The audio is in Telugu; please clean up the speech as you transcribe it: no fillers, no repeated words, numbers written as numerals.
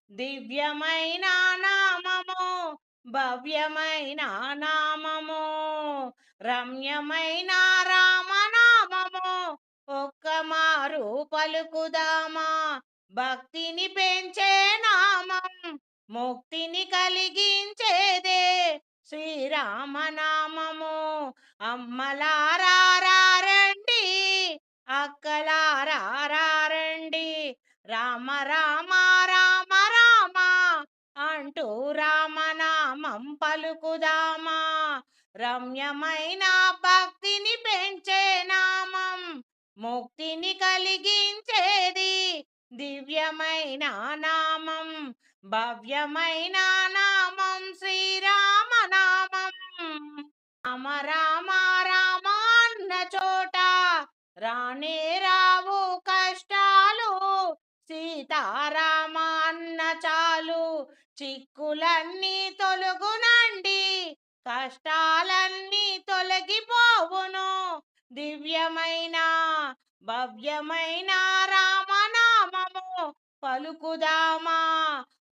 దివ్యమైన నామము, భవ్యమైన నామము, రమ్యమైన రామనామము. ఒక్కమారు పలుకుదామా, భక్తిని పెంచే నామం, ముక్తిని కలిగించేదే శ్రీరామనామము. అమ్మలారా రండి, అక్కలారా రండి, రామ రామ రామ రామ అంటూ రామనామం పలుకుదామా. రమ్యమైన భక్తిని పెంచే నామం, ముక్తిని కలిగించేది దివ్యమైన నామం, భవ్యమైన నామం శ్రీరామనామం. రామ రామ రామ అన్న చోట రానే రావు కష్టాలు, సీతారామ అన్న చాలు చిక్కులన్నీ తొలగునండి, కష్టాలన్నీ తొలగిపోవును. దివ్యమైన భవ్యమైన రామనామము పలుకుదామా,